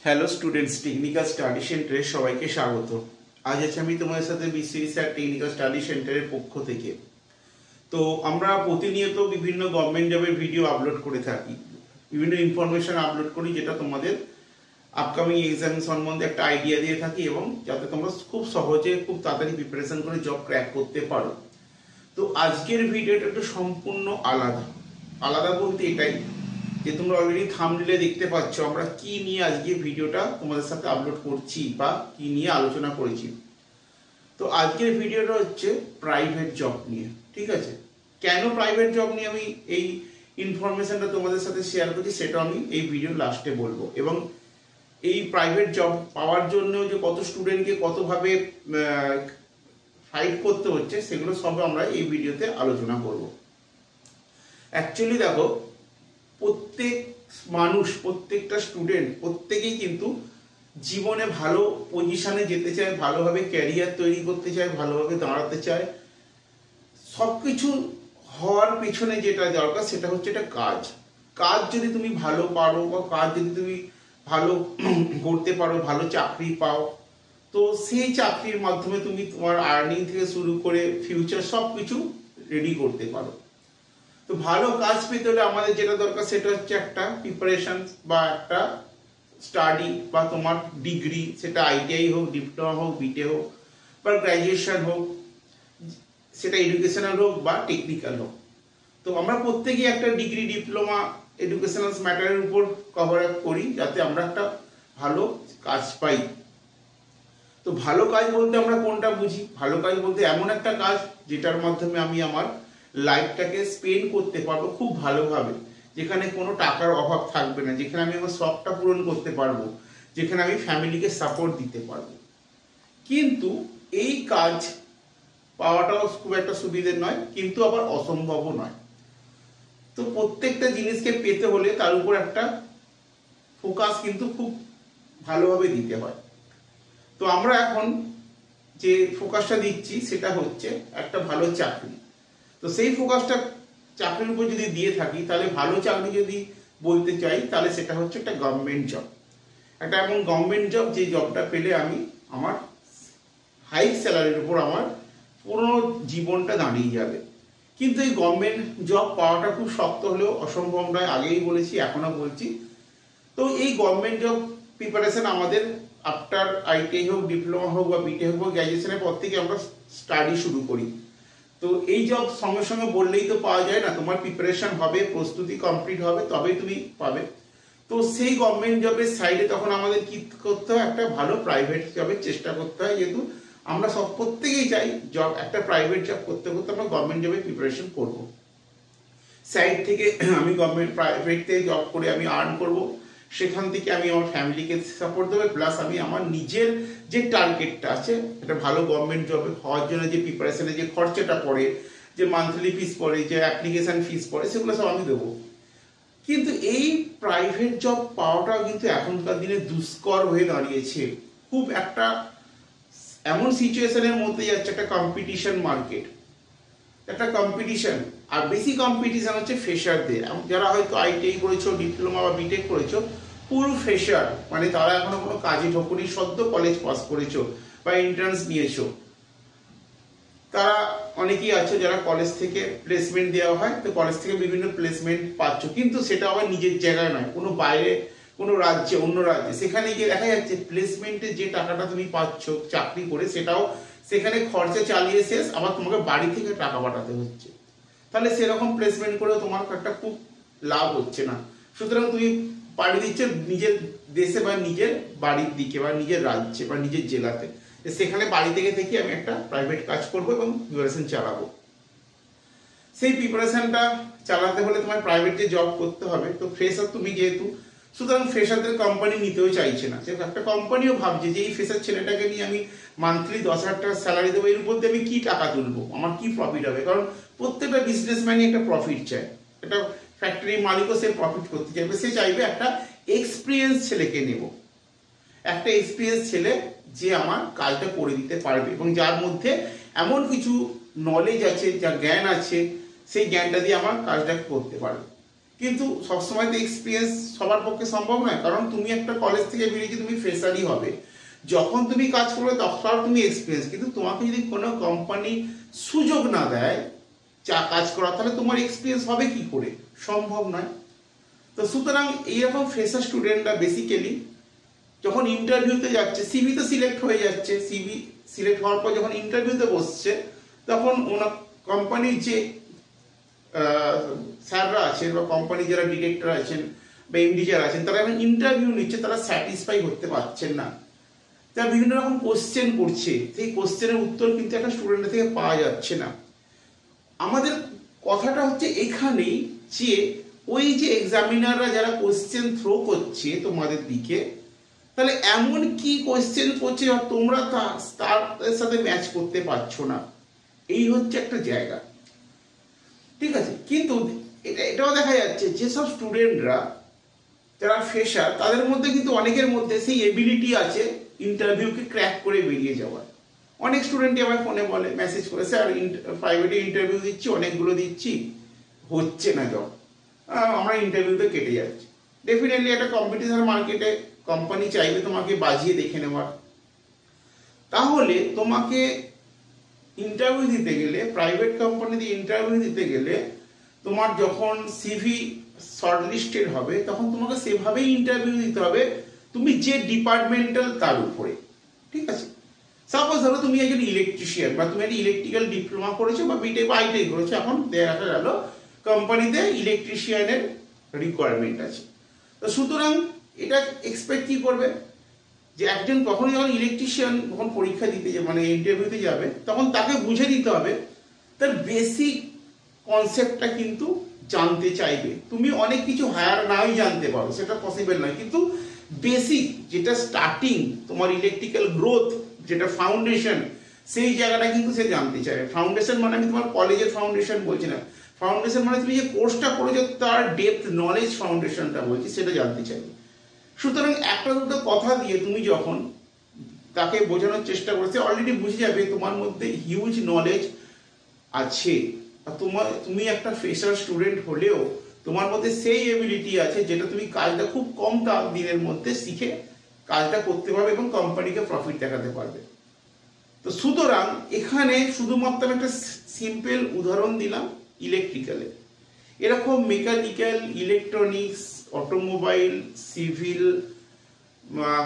Hello students, technical study সেন্টারে সবাইকে স্বাগত। আজ আছে আমি তোমাদের সাথে বিসিবি স্যার টেকনিক্যাল স্টাডি সেন্টারের পক্ষ থেকে। তো আমরা প্রতিনিয়ত বিভিন্ন গভর্নমেন্ট জবের ভিডিও আপলোড করে থাকি, বিভিন্ন ইনফরমেশন আপলোড করি, যেটা তোমাদের আপকামিং এক্সাম সম্বন্ধে একটা আইডিয়া দিয়ে থাকি এবং যাতে তোমরা খুব সহজে খুব তাড়াতাড়ি প্রিপারেশন করে জব ক্র্যাক করতে পারো। তো আজকের ভিডিওটা একটু সম্পূর্ণ আলাদা বলতে এটাই যে তোমরা অলরেডি থাম্বনেলে দেখতে পাচ্ছ আমরা কি নিয়ে আজকে ভিডিওটা তোমাদের সাথে আপলোড করছি বা কি নিয়ে আলোচনা করেছি। তো আজকের ভিডিওটা হচ্ছে প্রাইভেট জব নিয়ে, ঠিক আছে? কেন প্রাইভেট জব নিয়ে আমি এই ইনফরমেশনটা তোমাদের সাথে শেয়ার করছি সেটা আমি এই ভিডিওর লাস্টে বলবো, এবং এই প্রাইভেট জব পাওয়ার জন্য যে কত স্টুডেন্টকে কতভাবে ফাইট করতে হচ্ছে সেগুলো সব আমরা এই ভিডিওতে আলোচনা করব। অ্যাকচুয়ালি দেখো, প্রত্যেক মানুষ, প্রত্যেকটা স্টুডেন্ট প্রত্যেকেই কিন্তু জীবনে ভালো পজিশনে যেতে চায়, ভালোভাবে ক্যারিয়ার তৈরি করতে চায়, ভালোভাবে দাঁড়াতে চায়। সবকিছু হওয়ার পেছনে যেটা দরকার সেটা হচ্ছে একটা কাজ যদি তুমি ভালো পারো বা কাজ যদি তুমি ভালো করতে পারো, ভালো চাকরি পাও, তো সেই চাকরির মাধ্যমে তুমি তোমার আর্নিং থেকে শুরু করে ফিউচার সব কিছু রেডি করতে পারো। তো ভালো কাজ পেতে হলে আমাদের যেটা দরকার সেটা হচ্ছে একটা প্রিপারেশন বা একটা স্টাডি বা তোমার ডিগ্রি, সেটা আইটিআই হোক, ডিপ্লোমা হোক, বিটে হোক বা গ্র্যাজুয়েশন হোক, সেটা এডুকেশনাল হোক বা টেকনিক্যাল হোক। তো আমরা প্রত্যেকেই একটা ডিগ্রি, ডিপ্লোমা, এডুকেশনাল ম্যাটারের উপর কভার আপ করি যাতে আমরা একটা ভালো কাজ পাই। তো ভালো কাজ বলতে আমরা কোনটা বুঝি? ভালো কাজ বলতে এমন একটা কাজ যেটার মাধ্যমে আমি আমার লাইফটাকে স্পেন্ড করতে পারবো খুব ভালোভাবে, যেখানে কোনো টাকার অভাব থাকবে না, যেখানে আমি আমার শখটা পূরণ করতে পারবো, যেখানে আমি ফ্যামিলিকে সাপোর্ট দিতে পারবো। কিন্তু এই কাজ পাওয়াটাও খুব একটা সুবিধের নয়, কিন্তু আবার অসম্ভবও নয়। তো প্রত্যেকটা জিনিসকে পেতে হলে তার উপর একটা ফোকাস কিন্তু খুব ভালোভাবে দিতে হয়। তো আমরা এখন যে ফোকাসটা দিচ্ছি সেটা হচ্ছে একটা ভালো চাকরি। তো সেই ফোকাসটা চাকরির উপর যদি দিয়ে থাকি, তাহলে ভালো চাকরি যদি বলতে চাই তাহলে সেটা হচ্ছে একটা গভর্নমেন্ট জব, একটা এমন গভর্নমেন্ট জব যে জবটা পেলে আমি আমার হাই স্যালারির উপর আমার পুরো জীবনটা দাঁড়িয়ে যাবে। কিন্তু এই গভর্নমেন্ট জব পাওয়াটা খুব শক্ত হলেও অসম্ভব নয়, আগেই বলেছি এখনো বলছি। তো এই গভর্নমেন্ট জব প্রিপারেশন আমাদের আফটার আইটিআই হোক, ডিপ্লোমা হোক বা বিটে হোক বা গ্র্যাজুয়েশনের পর থেকে আমরা স্টাডি শুরু করি। তো এই জব সঙ্গে সঙ্গে বললেই তো পাওয়া যায় না, তোমার প্রিপারেশন হবে, প্রস্তুতি কমপ্লিট হবে, তবেই তুমি পাবে। তো সেই গভর্নমেন্ট জবের সাইডে তখন আমাদের কি করতে হয়? একটা ভালো প্রাইভেট জবের চেষ্টা করতে হয়, যেহেতু আমরা সব প্রত্যেকেই চাই জব, একটা প্রাইভেট জব করতে করতে আমরা গভর্নমেন্ট জবের প্রিপারেশন করব। সাইড থেকে আমি গভর্নমেন্ট প্রাইভেট থেকে জব করে আমি আর্ন করব, সেখান থেকে আমি আমার ফ্যামিলিকে সাপোর্ট দেবো, প্লাস আমি আমার নিজের যে টার্গেটটা আছে, একটা ভালো গভর্নমেন্ট জবে হওয়ার জন্য যে প্রিপারেশনে যে খরচাটা পড়ে, যে মান্থলি ফিস পড়ে, যে অ্যাপ্লিকেশন ফিস পড়ে, সেগুলো সব আমি দেবো। কিন্তু এই প্রাইভেট জব পাওয়াটাও কিন্তু এখনকার দিনে দুষ্কর হয়ে দাঁড়িয়েছে। খুব একটা এমন সিচুয়েশনের মধ্যে যাচ্ছে, একটা কম্পিটিশন মার্কেট, একটা কম্পিটিশন, আর বেশি কম্পিটিশন হচ্ছে ফ্রেশারদের, যারা হয়তো আইটিআই করেছো, ডিপ্লোমা বা বিটেক করেছো, পুরো ফ্রেশার, মানে তারা এখনো কোনো কাজে ঢোকেনি, সদ্য কলেজ পাস করেছো বা এন্ট্রান্স নিয়েছো। তারা অনেকেই আছে যারা কলেজ থেকে প্লেসমেন্ট দেওয়া হয়, তো কলেজ থেকে বিভিন্ন প্লেসমেন্ট পাচ্ছ, কিন্তু সেটা আবার নিজের জায়গায় নয়, কোনো বাইরে কোনো রাজ্যে, অন্য রাজ্যে, সেখানে গিয়ে দেখা যাচ্ছে প্লেসমেন্টে যে টাকাটা তুমি পাচ্ছ চাকরি করে, সেটাও সেখানে খরচা চালিয়ে শেষ, আবার তোমাকে বাড়ি থেকে টাকা পাঠাতে হচ্ছে। তাহলে সেরকম প্লেসমেন্ট করেও তোমার একটা খুব লাভ হচ্ছে না। সুতরাং তুমি পাড়ি দিচ্ছ নিজের দেশে বা নিজের বাড়ির দিকে বা নিজের রাজ্যে বা নিজের জেলাতে, সেখানে বাড়ি থেকে থেকে আমি একটা প্রাইভেট কাজ করব এবং প্রিপারেশন চালাবো। সেই প্রিপারেশনটা চালাতে হলে তোমার প্রাইভেটে জব করতে হবে। তো ফ্রেশার তুমি যেহেতু, সুতরাং ফ্রেশারদের কোম্পানি নিতেও চাইছে না, সে একটা কোম্পানিও ভাবছে যে এই ফ্রেশার ছেলেটাকে নিয়ে আমি মান্থলি 10,000 টাকা স্যালারি দেবো, এর উপর দিয়ে আমি কি টাকা তুলবো, আমার কি প্রফিট হবে? কারণ প্রত্যেকটা বিজনেসম্যানই একটা প্রফিট চায়, একটা ফ্যাক্টরির মালিকও সে প্রফিট করতে চাইবে, সে চাইবে একটা এক্সপিরিয়েন্স ছেলেকে নেব, একটা এক্সপিরিয়েন্স ছেলে যে আমার কাজটা করে দিতে পারবে এবং যার মধ্যে এমন কিছু নলেজ আছে, যা জ্ঞান আছে, সেই জ্ঞানটা দিয়ে আমার কাজটা করতে পারবে। কিন্তু সবসময় তো এক্সপিরিয়েন্স সবার পক্ষে সম্ভব নয়, কারণ তুমি একটা কলেজ থেকে বেরিয়েছি, তুমি ফ্রেশারই হবে। যখন তুমি কাজ করবে তখন তুমি এক্সপিরিয়েন্স, কিন্তু তোমাকে যদি কোনো কোম্পানি সুযোগ না দেয় কাজ করা, তাহলে তোমার এক্সপিরিয়েন্স হবে কি করে? সম্ভব নয়। তো সুতরাং এইরকম ফ্রেশার স্টুডেন্টরা বেসিক্যালি যখন ইন্টারভিউতে যাচ্ছে, সিভি তো সিলেক্ট হয়ে যাচ্ছে, সিভি সিলেক্ট হওয়ার পর যখন ইন্টারভিউতে বসছে, তখন ওনার কোম্পানির যে স্যাররা আছেন বা কোম্পানির যারা ডিরেক্টর আছেন বা এমডি যারা আছেন, তারা এখন ইন্টারভিউ নিচ্ছে, তারা স্যাটিসফাই হতে পারছেন না। তারা বিভিন্ন রকম কোশ্চেন করছে, সেই কোশ্চেনের উত্তর কিন্তু একটা স্টুডেন্টের থেকে পাওয়া যাচ্ছে না। আমাদের কথাটা হচ্ছে এখানেই যে ওই যে এক্সামিনাররা যারা কোশ্চেন থ্রো করছে তোমাদের দিকে, তাহলে এমন কি কোশ্চেন করছে তোমরা তার সাথে ম্যাচ করতে পারছো না, এই হচ্ছে একটা জায়গা। ঠিক আছে, কিন্তু এটাও দেখা যাচ্ছে যেসব স্টুডেন্টরা যারা ফ্রেশার, তাদের মধ্যে কিন্তু অনেকের মধ্যে সেই এবিলিটি আছে ইন্টারভিউকে ক্র্যাক করে বেরিয়ে যাওয়ার। অনেক স্টুডেন্টই আমার ফোনে বলে, মেসেজ করে, স্যার প্রাইভেটে ইন্টারভিউ দিচ্ছি, অনেকগুলো দিচ্ছি, হচ্ছে না জব, আমরা ইন্টারভিউতে কেটে যাচ্ছি। ডেফিনেটলি একটা কম্পিটিশন মার্কেটে কোম্পানি চাইবে তোমাকে বাজিয়ে দেখে নেওয়ার। তাহলে তোমাকে ইন্টারভিউ দিতে গেলে, প্রাইভেট কোম্পানিতে ইন্টারভিউ দিতে গেলে, তোমার যখন সিভি শর্টলিস্টেড হবে তখন তোমাকে সেভাবেই ইন্টারভিউ দিতে হবে তুমি যে ডিপার্টমেন্টাল তার উপরে। ঠিক আছে, সাপোজ ধরো তুমি একজন ইলেকট্রিশিয়ান বা তুমি একটা ইলেকট্রিক্যাল ডিপ্লোমা করেছো বা বিটেক বা আইটিআই করেছো, এখন দেখা গেল কোম্পানিতে ইলেকট্রিশিয়ানের রিকোয়ারমেন্ট আছে। তো সুতরাং এটা এক্সপেক্ট কি করবে যে একজন কখনো যখন ইলেকট্রিশিয়ান যখন পরীক্ষা দিতে যাবে, মানে ইন্টারভিউতে যাবে, তখন তাকে বুঝে দিতে হবে তার বেসিক কনসেপ্টটা কিন্তু জানতে চাইবে। তুমি অনেক কিছু হায়ার নাই জানতে পারো, সেটা পসিবল নয়, কিন্তু বেসিক যেটা স্টার্টিং তোমার ইলেকট্রিক্যাল গ্রোথ, যেটা ফাউন্ডেশন, সেই জায়গাটা কিন্তু সে জানতে চাইবে। ফাউন্ডেশন মানে আমি তোমার কলেজের ফাউন্ডেশন বলছি না, ফাউন্ডেশন মানে তুমি যে কোর্সটা করেছো তার ডেপথ নলেজ ফাউন্ডেশনটা বলছি, সেটা জানতে চাইবে। সুতরাং একটা দুটো কথা দিয়ে তুমি যখন তাকে বোঝানোর চেষ্টা করছে, অলরেডি বুঝে যাবে তোমার মধ্যে হিউজ নলেজ আছে। আর তুমি একটা ফ্রেশার স্টুডেন্ট হলেও তোমার মধ্যে সেই এবিলিটি আছে যেটা তুমি কাজটা খুব কম দিনের মধ্যে শিখে কাজটা করতে পারবে এবং কোম্পানিকে প্রফিট দেখাতে পারবে। তো সুতরাং এখানে শুধুমাত্র একটা সিম্পল উদাহরণ দিলাম ইলেকট্রিক্যালে, এরকম মেকানিক্যাল, ইলেকট্রনিক্স, অটোমোবাইল, সিভিল,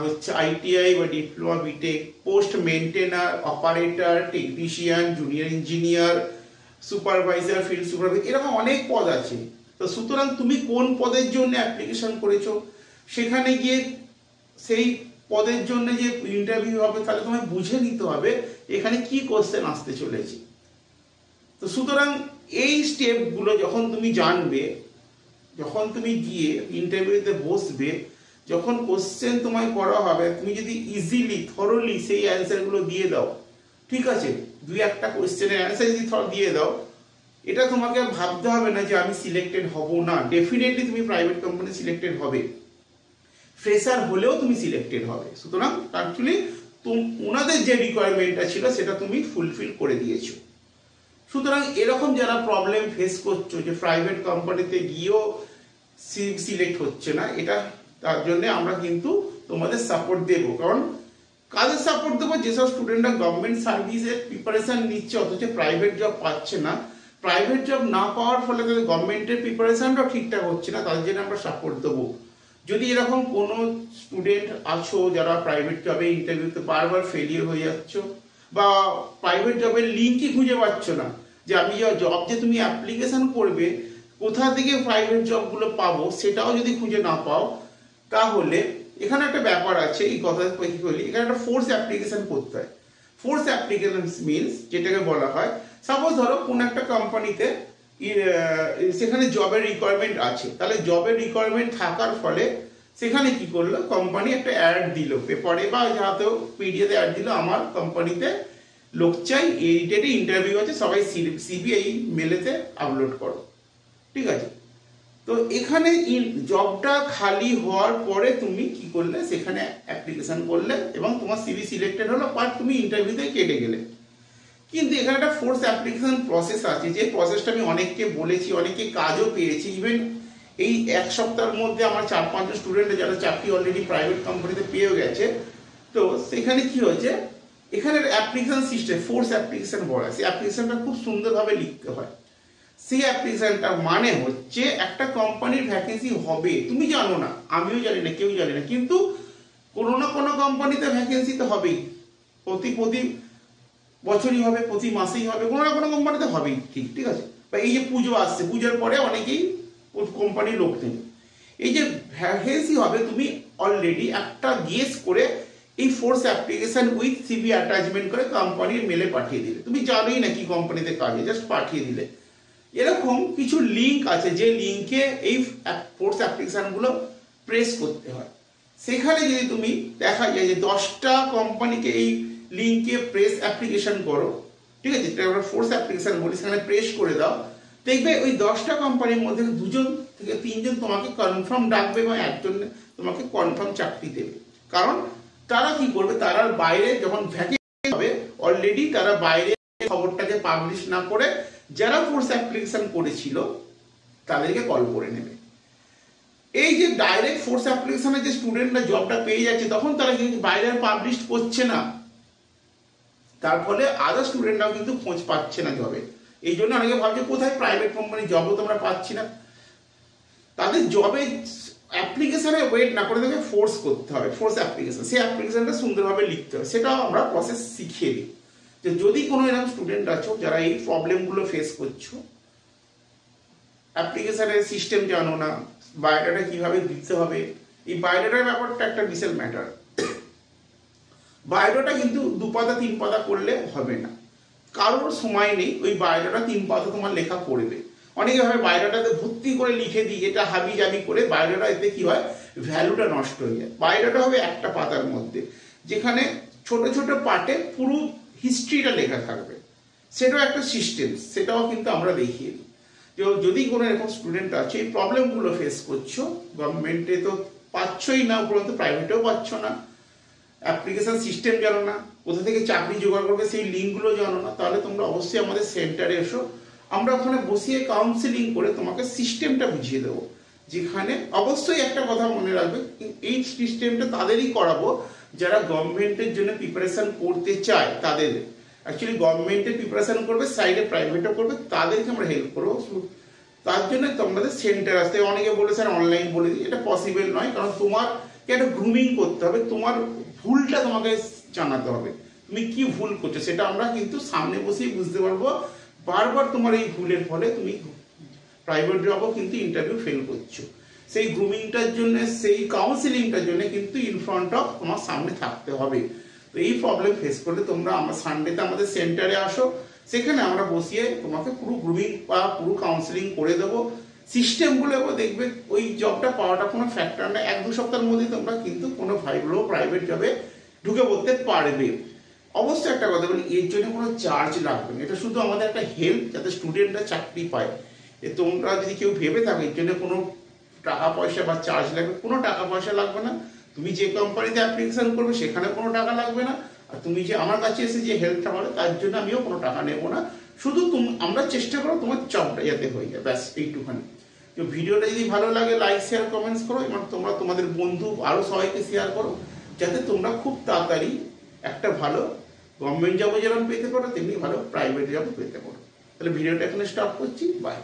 হচ্ছে আইটিআই বা diploma, B Tech, post maintainer, operator, technician, junior engineer, supervisor, field supervisor, এরকম অনেক পদ আছে। তো সুতরাং তুমি কোন পদের জন্য অ্যাপ্লিকেশন করেছো, সেখানে গিয়ে সেই পদের জন্য যে ইন্টারভিউ হবে তাহলে তোমায় বুঝে নিতে হবে এখানে কি কোশ্চেন আসতে চলেছে। তো সুতরাং এই স্টেপগুলো যখন তুমি জানবে, যখন তুমি গিয়ে ইন্টারভিউতে বসবে, যখন কোশ্চেন তোমায় করা হবে, তুমি যদি ইজিলি থরলি সেই অ্যান্সারগুলো দিয়ে দাও, ঠিক আছে, দুই একটা কোশ্চেনের অ্যান্সার যদি দিয়ে দাও, এটা তোমাকে ভাবতে হবে না যে আমি সিলেক্টেড হব না। ডেফিনেটলি তুমি প্রাইভেট কোম্পানি সিলেক্টেড হবে, ফ্রেশার হলেও তুমি সিলেক্টেড হবে। সুতরাং অ্যাকচুয়ালি ওনাদের যে রিকোয়ারমেন্টটা ছিল সেটা তুমি ফুলফিল করে দিয়েছো। সুতরাং এরকম যারা প্রবলেম ফেস করছো যে প্রাইভেট কোম্পানিতে গিয়েও সিলেক্ট হচ্ছে না, এটা তার জন্য আমরা কিন্তু তোমাদের সাপোর্ট দেবো। কারণ কাজের সাপোর্ট দেবো, যেসব স্টুডেন্টরা গভর্নমেন্ট সার্ভিসের প্রিপারেশন নিচ্ছে অথচ প্রাইভেট জব পাচ্ছে না, প্রাইভেট জব না পাওয়ার ফলে তাদের গভর্নমেন্টের প্রিপারেশনটাও ঠিকঠাক হচ্ছে না, তাদের জন্য আমরা সাপোর্ট দেবো। যদি এরকম কোনো স্টুডেন্ট আছো যারা প্রাইভেট জবে ইন্টারভিউতে বারবার ফেলিয়ার হয়ে যাচ্ছ, বা প্রাইভেট জবের লিঙ্কই খুঁজে পাচ্ছ না, যে আমি জব যে তুমি অ্যাপ্লিকেশন করবে কোথা থেকে প্রাইভেট জবগুলো পাবো সেটাও যদি খুঁজে না পাও, তাহলে এখানে একটা ব্যাপার আছে। এই কথা কি বলি, এখানে একটা ফোর্স অ্যাপ্লিকেশন করতে হয়। ফোর্স অ্যাপ্লিকেশন মিনস যেটাকে বলা হয়, সাপোজ ধরো কোন একটা কোম্পানিতে সেখানে জবের রিকোয়ারমেন্ট আছে, তাহলে জবের রিকোয়ারমেন্ট থাকার ফলে সেখানে কি করলো, কোম্পানি একটা অ্যাড দিল পেপারে বা যাতেও পিডিএতে অ্যাড দিল, আমার কোম্পানিতে লোক চাই, এই ডেটে ইন্টারভিউ আছে, সবাই সিভি এই মেলেতে আপলোড করো। ঠিক আছে, তো এখানে জবটা খালি হওয়ার পরে তুমি কি করলে, সেখানে অ্যাপ্লিকেশন করলে এবং তোমার সিভি সিলেক্টেড হলো, বাট তুমি ইন্টারভিউতে কেটে গেলে। কিন্তু এখানে একটা ফোর্স অ্যাপ্লিকেশন প্রসেস আছে, যে প্রসেসটা আমি অনেককে বলেছি, অনেকে কাজও পেয়েছি, ইভেন এই এক সপ্তাহের মধ্যে আমার 4-5 স্টুডেন্ট যারা চাকরি অলরেডি প্রাইভেট কোম্পানিতে পেয়ে গেছে। তো সেখানে কি হয়েছে, এখানের অ্যাপ্লিকেশন সিস্টেম, ফোর্স অ্যাপ্লিকেশন বলা হয়, সেই অ্যাপ্লিকেশনটা খুব সুন্দরভাবে লিখতে হয়। সেই অ্যাপ্লিকেশনটার মানে হচ্ছে একটা কোম্পানির ভ্যাকেন্সি হবে, তুমি জানো না, আমিও জানি না, কেউ জানি না, কিন্তু কোনো না কোনো কোম্পানিতে ভ্যাকেন্সি তো হবেই, প্রতি বছরই হবে, প্রতি মাসেই হবে, কোনো না কোনো কোম্পানিতে হবেই, ঠিক আছে। বা এই যে পুজো আসছে, পুজোর পরে অনেকেই কোম্পানির লোক নেবে, এই যে ভ্যাকেন্সি হবে, তুমি অলরেডি একটা গেস করে এই force application with CV attachment করে কোম্পানির মেলে পাঠিয়ে দিলে, তুমি জানোই না কি কোম্পানিতে কাজে, জাস্ট পাঠিয়ে দিলে। এরকম কিছু লিঙ্ক আছে যে লিঙ্কে এই ফোর্স অ্যাপ্লিকেশনগুলো প্রেস করতে হয়। সেখানে যদি তুমি দেখা যায় যে 10টা কোম্পানিকে এই লিঙ্কে প্রেস অ্যাপ্লিকেশন করো, ঠিক আছে, যেটা আমরা ফোর্স অ্যাপ্লিকেশন বলি, সেখানে প্রেস করে দাও, দেখবে ওই 10টা কোম্পানির মধ্যে 2জন থেকে 3জন তোমাকে কনফার্ম ডাকবে এবং একজন তোমাকে কনফার্ম চাকরি দেবে। কারণ তারা কি করবে, তারা বাইরে যখন ভ্যাকেন্সি হবে অলরেডি তারা বাইরে খবরটাকে পাবলিশ না করে যারা ফোর্স অ্যাপ্লিকেশন করেছিল তাদেরকে কল করে নেবে। এই যে ডাইরেক্ট ফোর্স অ্যাপ্লিকেশনে যে স্টুডেন্টরা জবটা পেয়ে যাচ্ছে, তখন তারা কিন্তু বাইরে পাবলিশ করছে না, তার ফলে আদার স্টুডেন্টরাও কিন্তু খোঁজ পাচ্ছে না জবে। এই জন্য অনেকে ভাবছে কোথায় প্রাইভেট কোম্পানি জবও তোমরা পাচ্ছি না, তাদের জবে অ্যাপ্লিকেশনে ওয়েট না করে তাকে ফোর্স করতে হবে, ফোর্স অ্যাপ্লিকেশন, সেই অ্যাপ্লিকেশনটা সুন্দরভাবে লিখতে হবে, সেটাও আমরা প্রসেস শিখিয়ে দিই। যে যদি কোনো এরকম স্টুডেন্ট আছো যারা এই প্রবলেমগুলো ফেস করছো, অ্যাপ্লিকেশনের সিস্টেম জানো না, বায়োডাটা কিভাবে দিতে হবে, এই বায়োডাটার ব্যাপারটা একটা বিশাল ম্যাটার। বায়োডাটা কিন্তু 2 পাতা 3 পাতা করলে হবে না, কারোর সময় নেই ওই বায়োডাটা 3 পাতা তোমার লেখা পড়বে। অনেকে ভাবে বায়োডাটাতে ভর্তি করে লিখে দিই, এটা হাবি জাবি করে বায়োডাটা, এতে কি হয়, ভ্যালুটা নষ্ট হয়ে যায়। বায়োডাটা হবে একটা পাতার মধ্যে, যেখানে ছোট ছোট পার্টে পুরো হিস্ট্রিটা লেখা থাকবে, সেটাও একটা সিস্টেম, সেটাও কিন্তু আমরা দেখিয়ে দিই। যদি কোনো এরকম স্টুডেন্ট আছে এই প্রবলেমগুলো ফেস করছো, গভর্নমেন্টে তো পাচ্ছই না, উপরন্তু প্রাইভেটেও পাচ্ছ না, অ্যাপ্লিকেশন সিস্টেম জানো না, কোথা থেকে চাকরি জোগাড় করবে সেই লিঙ্কগুলো জানো না, তাহলে তোমরা অবশ্যই আমাদের সেন্টারে এসো, আমরা ওখানে বসিয়ে কাউন্সিলিং করে তোমাকে সিস্টেমটা বুঝিয়ে দেবো। যেখানে অবশ্যই একটা কথা মনে রাখবে, এই সিস্টেমটা তাদেরই করাবো যারা গভর্নমেন্টের জন্য প্রিপারেশন করতে চায়, তাদের অ্যাকচুয়ালি গভর্নমেন্টের প্রিপারেশন করবে, সাইডে প্রাইভেটও করবে, তাদেরকে আমরা হেল্প করবো। তার জন্য তোমাদের সেন্টার আসতে, অনেকে বলে স্যার অনলাইন বলে দিই, এটা পসিবল নয়, কারণ তোমাকে একটা গ্রুমিং করতে হবে, তোমার ভুলটা তোমাকে জানাতে হবে, তুমি কি ভুল করছো সেটা আমরা কিন্তু সামনে বসেই বুঝতে পারবো। বারবার তোমার এই ভুলের ফলে তুমি প্রাইভেট জবও কিন্তু ইন্টারভিউ ফেল করছো, সেই গ্রুমিংটার জন্য, সেই কাউন্সিলিংটার জন্য কিন্তু ইন ফ্রন্ট অফ তোমার সামনে থাকতে হবে। তো এই প্রবলেম ফেস করলে তোমরা আমার সানডেতে আমাদের সেন্টারে আসো, সেখানে আমরা বসিয়ে তোমাকে পুরো গ্রুমিং বা পুরো কাউন্সিলিং করে দেবো, সিস্টেমগুলো দেখবে ওই জবটা পাওয়াটা কোনো ফ্যাক্টর না, 1-2 সপ্তাহের মধ্যে তোমরা কিন্তু কোনো ভালো প্রাইভেট জবে ঢুকে পড়তে পারবে। অবশ্যই একটা কথা বলি, এর জন্য কোনো চার্জ লাগবে না, এটা শুধু আমাদের একটা হেল্প যাতে স্টুডেন্টরা চাকরি পায়। তোমরা যদি কেউ ভেবে থাকো এর জন্য কোনো টাকা পয়সা বা চার্জ লাগবে, কোনো টাকা পয়সা লাগবে না। তুমি যে কোম্পানিতে অ্যাপ্লিকেশন করবে সেখানে কোনো টাকা লাগবে না, আর তুমি যে আমার কাছে এসে যে হেল্পটা পাবে তার জন্য আমিও কোনো টাকা নেবো না, শুধু আমরা চেষ্টা করো তোমার জবটা যাতে হয়ে যায়, ব্যাস এইটুখানি। তো ভিডিওটা যদি ভালো লাগে লাইক শেয়ার কমেন্টস করো, এবং তোমরা তোমাদের বন্ধু আরও সবাইকে শেয়ার করো, যাতে তোমরা খুব তাড়াতাড়ি একটা ভালো গভর্নমেন্ট জবও যেরকম পেতে পারো, তেমনি ভালো প্রাইভেট জবও পেতে পারো। তাহলে ভিডিওটা এখানে স্টপ করছি, বাই।